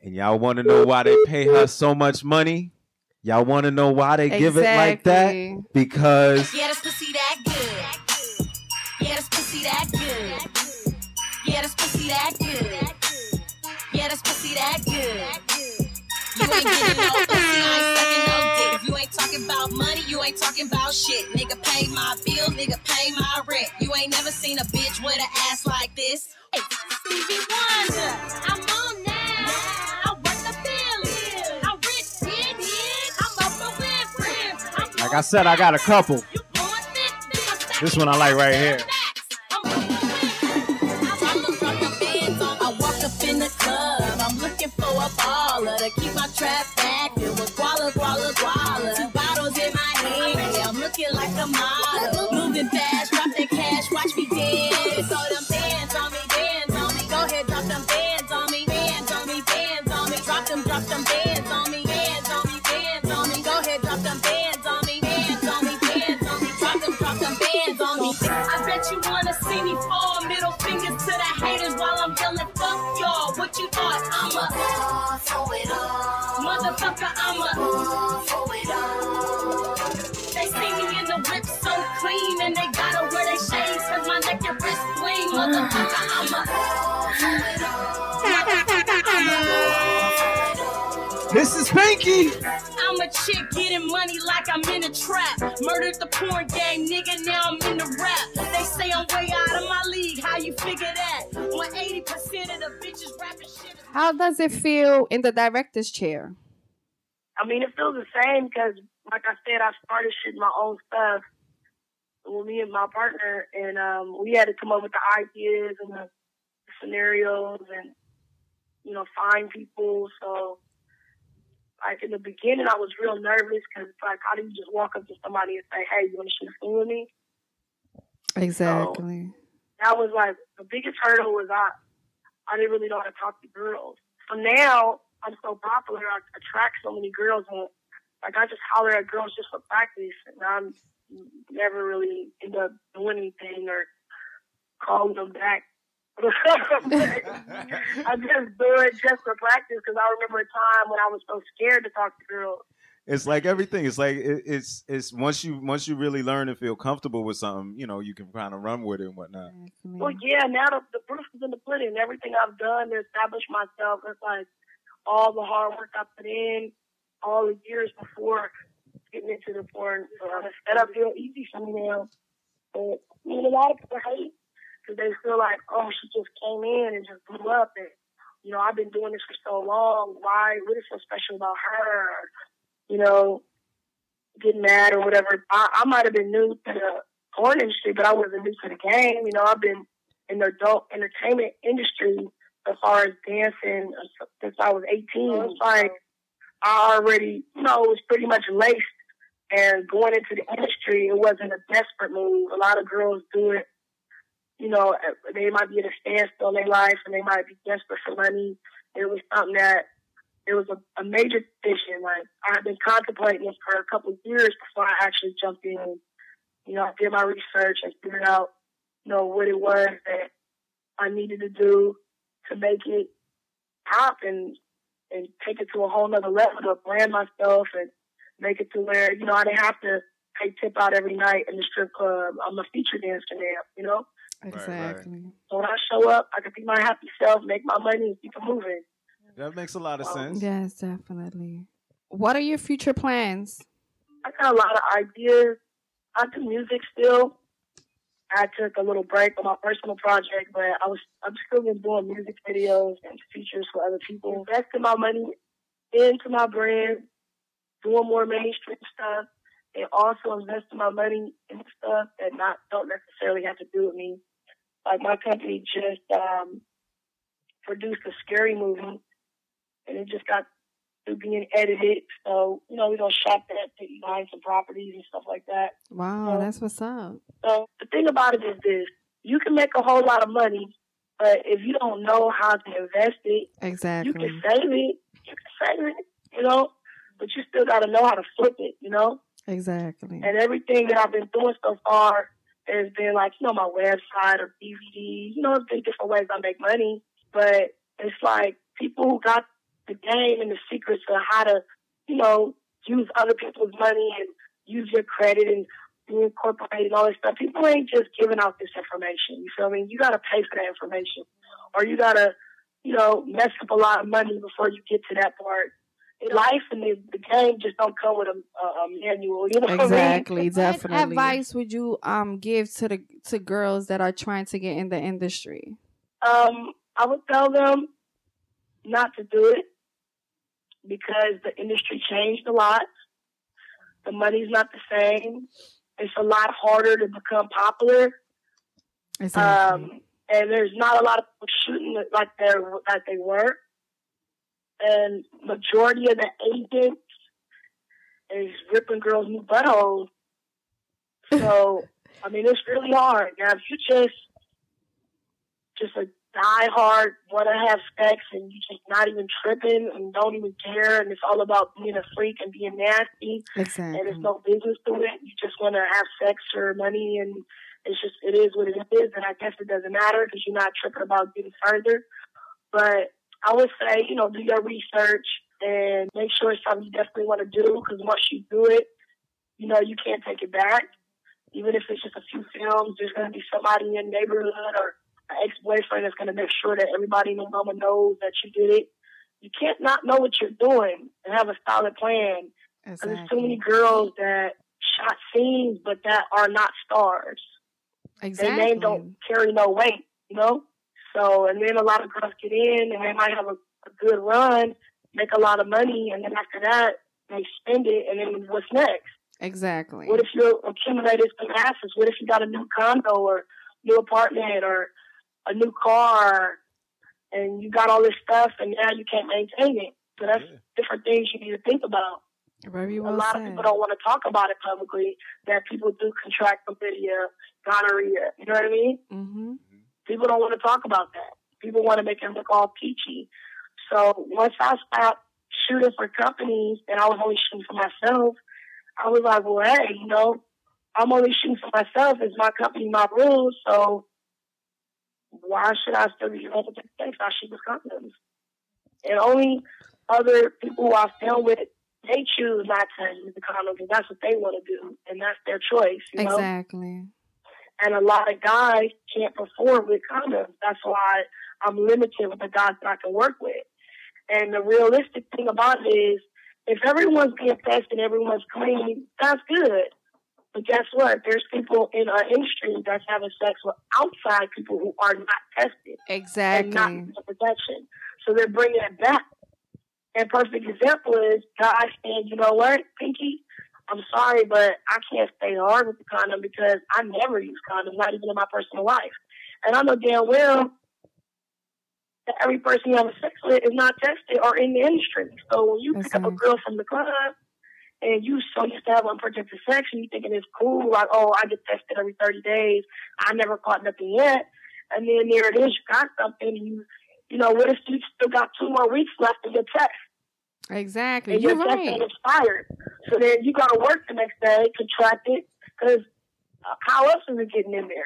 And y'all want to know why they pay her so much money? Y'all want to know why they give it like that? Because yeah, this pussy that good. Yeah, this pussy that good. Yeah, this pussy that good. Yeah, this pussy that good. You ain't getting no pussy, I ain't sucking no dick. If you ain't talking about money, you ain't talking about shit. Nigga pay my bills, nigga pay my rent. You ain't never seen a bitch with an ass like this. Hey, Stevie Wonder, I'm on now. I work the bill. I'm rich, bitch. I'm up with friends. Like I said, I got a couple. This one I like right here. I walk up in the club. I'm looking for a baller to keep my trap active with guala, guala, guala. 2 bottles in my hand. Yeah, I'm looking like a model. Moving fast, drop that cash, watch me dance. Throw them bands on me, bands on me. Go ahead, drop them bands on me, bands on me, bands on me. Drop them bands on me, bands on me, bands on me. Go ahead, drop them bands on me, bands on me, bands on me. Drop them bands on me. I bet you wanna see me fall. Middle fingers to the haters while I'm yelling, fuck y'all. What you thought? I'm a for it all. Motherfucker, I'm a for it all. They see me in the whip so clean and they gotta wear their shades cause my neck and wrist clean. Motherfucker, I'm a for it all. Motherfucker, I'm a This is Pinky. I'm a chick getting money like I'm in a trap. Murdered the porn game, nigga, now I'm in the rap. They say I'm way out of my league, how you figure that? When 80% of the bitches rapping shit. How does it feel in the director's chair? I mean, it feels the same because, like I said, I started shooting my own stuff with me and my partner, and we had to come up with the ideas and the scenarios and, you know, find people. So, like, in the beginning, I was real nervous because, like, how do you just walk up to somebody and say, hey, you want to shoot a scene with me? Exactly. So, that was, like, the biggest hurdle was I didn't really know how to talk to girls. So now, I'm so popular, I attract so many girls, and, like, I just holler at girls just for practice, and I'm never really end up doing anything or calling them back. I just do it just for practice because I remember a time when I was so scared to talk to girls. It's like everything. It's like it's once you really learn and feel comfortable with something, you know, you can kind of run with it and whatnot. Well, yeah. Now the proof is in the pudding. Everything I've done to establish myself, it's like all the hard work I put in, all the years before getting into the porn. It's set up real easy for me now. But I mean, a lot of people hate. Because they feel like, oh, she just came in and just blew up. And, you know, I've been doing this for so long. Why? What is so special about her? Or, you know, getting mad or whatever. I might have been new to the porn industry, but I wasn't new to the game. You know, I've been in the adult entertainment industry as far as dancing since I was 18. It's like I already, you know, was pretty much laced. And going into the industry, it wasn't a desperate move. A lot of girls do it. You know, they might be at a standstill in their life and they might be desperate for money. It was something that, it was a major decision. Like, I had been contemplating this for a couple of years before I actually jumped in. You know, I did my research and figured out, you know, what it was that I needed to do to make it pop and take it to a whole nother level, to brand myself and make it to where, you know, I didn't have to pay tip out every night in the strip club. I'm a feature dancer now, you know? Exactly. Right. So when I show up, I can be my happy self, make my money, and keep it moving. That makes a lot of sense. Yes, definitely. What are your future plans? I got a lot of ideas. I do music still. I took a little break on my personal project, but I'm still been doing music videos and features for other people. Investing my money into my brand, doing more mainstream stuff, and also investing my money in stuff that don't necessarily have to do with me. Like, my company just produced a scary movie, and it just got to being edited. So, you know, we're going to shop that, buying some properties and stuff like that. Wow, that's what's up. So the thing about it is this. You can make a whole lot of money, but if you don't know how to invest it, exactly, you can save it, you know, but you still got to know how to flip it, you know? Exactly. And everything that I've been doing so far has been like, you know, my website or DVDs. You know, it's been different ways I make money. But it's like people who got the game and the secrets of how to, use other people's money and use your credit and be incorporated and all this stuff. People ain't just giving out this information. You feel me? You got to pay for that information, or you got to, mess up a lot of money before you get to that part. Life and the game just don't come with a manual. You know Exactly, what I mean? definitely. What advice would you give to girls that are trying to get in the industry? I would tell them not to do it because the industry changed a lot. The money's not the same. It's a lot harder to become popular. Exactly. And there's not a lot of people shooting like they were. And majority of the agents is ripping girls' new buttholes. So, I mean, it's really hard. Now, if you just a diehard, want to have sex, and you just not even tripping and don't even care, and it's all about being a freak and being nasty, exactly, and there's no business to it. You just want to have sex for money, and it is what it is, and I guess it doesn't matter because you're not tripping about getting further. But I would say, do your research and make sure it's something you definitely want to do, because once you do it, you can't take it back. Even if it's just a few films, there's going to be somebody in your neighborhood or an ex-boyfriend that's going to make sure that everybody in the mama knows that you did it. You can't not know what you're doing and have a solid plan. Exactly. There's too many girls that shot scenes but that are not stars. Exactly. Their name don't carry no weight, So, and then a lot of girls get in and they might have a good run, make a lot of money, and then after that, they spend it, and then what's next? Exactly. What if you accumulated some assets? What if you got a new condo or new apartment or a new car, and you got all this stuff, and now you can't maintain it? So that's different things you need to think about. Very well a lot said. of people don't want to talk about it publicly, that people do contract chlamydia, gonorrhea. You know what I mean? Mm-hmm. People don't want to talk about that. People want to make it look all peachy. So once I stopped shooting for companies and I was only shooting for myself, I was like, well, hey, I'm only shooting for myself. It's my company, my rules. So why should I still be able to take I shoot with condoms? And only other people who I film with, they choose not to use the condom because that's what they want to do, and that's their choice. Exactly. And a lot of guys can't perform with condoms. That's why I'm limited with the guys that I can work with. And the realistic thing about it is, if everyone's being tested and everyone's clean, that's good. But guess what? There's people in our industry that's having sex with outside people who are not tested. Exactly. And not in protection. So they're bringing it back. And perfect example is guys saying, you know what, Pinky, I'm sorry, but I can't stay hard with the condom because I never use condoms, not even in my personal life. And I know damn well that every person you have sex with is not tested or in the industry. So when you pick up a girl from the club and you so used to have unprotected sex and you thinking it's cool, like, oh, I get tested every 30 days, I never caught nothing yet. And then there it is, you got something, and what if you still got 2 more weeks left in your test? Exactly. And you're your right. test ain't expired. So then you got to work the next day, contract it, because how else is it getting in there,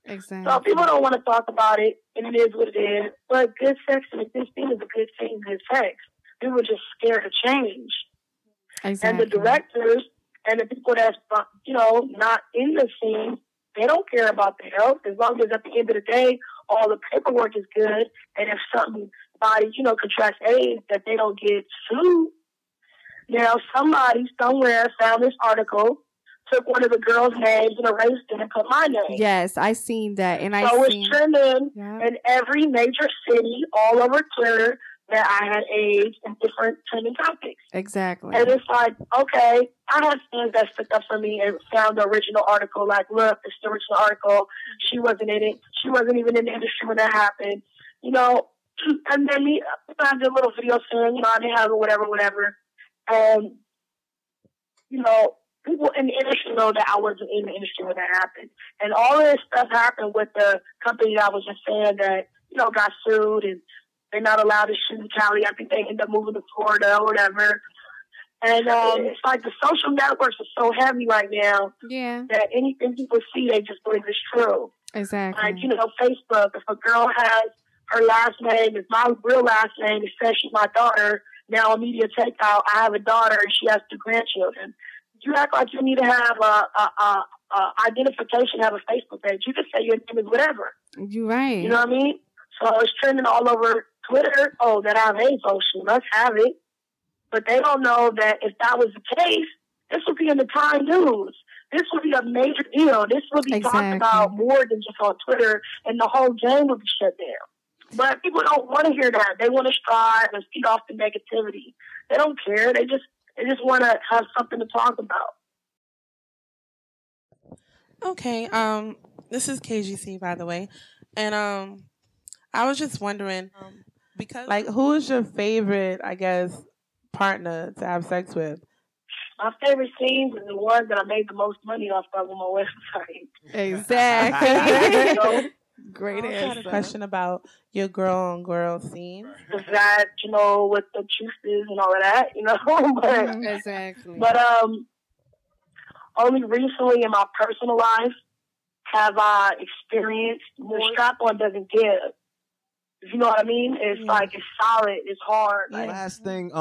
Exactly. So people don't want to talk about it, and it is what it is. But good sex and a good thing is a good thing, good sex. People are just scared to change. Exactly. And the directors and the people that's, not in the scene, they don't care about the health as long as at the end of the day, all the paperwork is good. And if somebody, contracts AIDS, that they don't get sued. Now, somebody somewhere found this article, took one of the girls' names and erased it and put my name. Yes, I seen that. And it's trending in every major city all over Twitter that I had AIDS and different trending topics. Exactly. And it's like, okay, I had fans that stuck up for me and found the original article. Like, look, this is the original article. She wasn't in it. She wasn't even in the industry when that happened. And then I did a little video saying, I didn't have it, whatever. And, people in the industry know that I wasn't in the industry when that happened. And all of this stuff happened with the company that I was just saying that, got sued and they're not allowed to shoot in Cali. I think they end up moving to Florida or whatever. And it's like the social networks are so heavy right now that anything people see, they just believe is true. Exactly. Like, Facebook, if a girl has her last name is my real last name. It says she's my daughter. Now, media takeout, I have a daughter and she has 2 grandchildren. You act like you need to have a identification, have a Facebook page. You can say your name is whatever. You right. You know what I mean? So it's trending all over Twitter. Oh, that I have AIDS. Oh, she must have it. But they don't know that if that was the case, this would be in the Prime News. This would be a major deal. This would be talked about more than just on Twitter, and the whole game would be shut down. But people don't want to hear that. They want to strive and feed off the negativity. They don't care. They just want to have something to talk about. Okay. This is KGC, by the way, and I was just wondering, because like, who is your favorite, I guess, partner to have sex with? My favorite scenes are the ones that I made the most money off of on my website. Exactly. You know? Great answer. I had a answer. question about your girl-on-girl scenes. That, you know, with the juices and all of that, you know. But, exactly. But only recently in my personal life have I experienced the strap-on doesn't give. You know what I mean? It's like, it's solid, it's hard. Like, last thing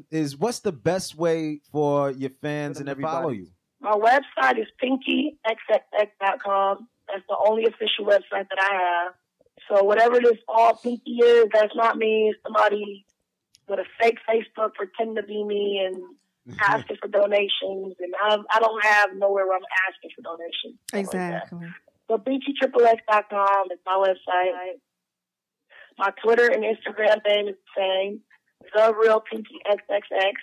is, what's the best way for your fans and everybody to follow you? My website is pinkyxxx.com. That's the only official website that I have. So whatever this all Pinky is, that's not me. It's somebody with a fake Facebook pretending to be me and asking for donations. And I don't have nowhere where I'm asking for donations. Exactly. Like so pinkyxxx.com is my website. My Twitter and Instagram name is the same. The Real Pinky XXX.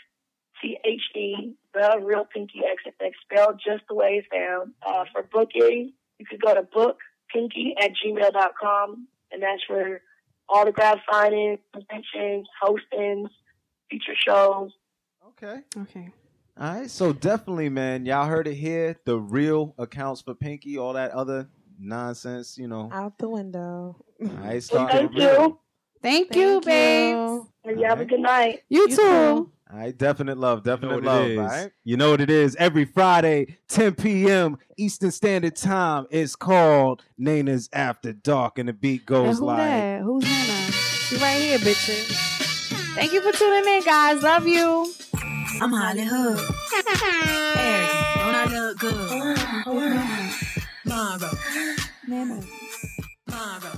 THE. The Real Pinky XXX. Spelled just the way it sounds. For booking, you could go to bookpinky@gmail.com. And that's for autograph signings, conventions, hostings, feature shows. Okay. Okay. All right. So definitely, man, y'all heard it here. The real accounts for Pinky, all that other nonsense, you know. Out the window. All right, Well, start thank with real. you. Thank you, babes. And you have a good night. You too. All right, definite love, definite You know what love. it All is. right, you know what it is. Every Friday, 10 p.m. Eastern Standard Time. It's called Nena's After Dark, and the beat And goes who like. that? Who's Nena? She right here, bitches. Thank you for tuning in, guys. Love you. I'm Holly Hood. Arrogant. Don't I look good? Monroe. Nena. Monroe.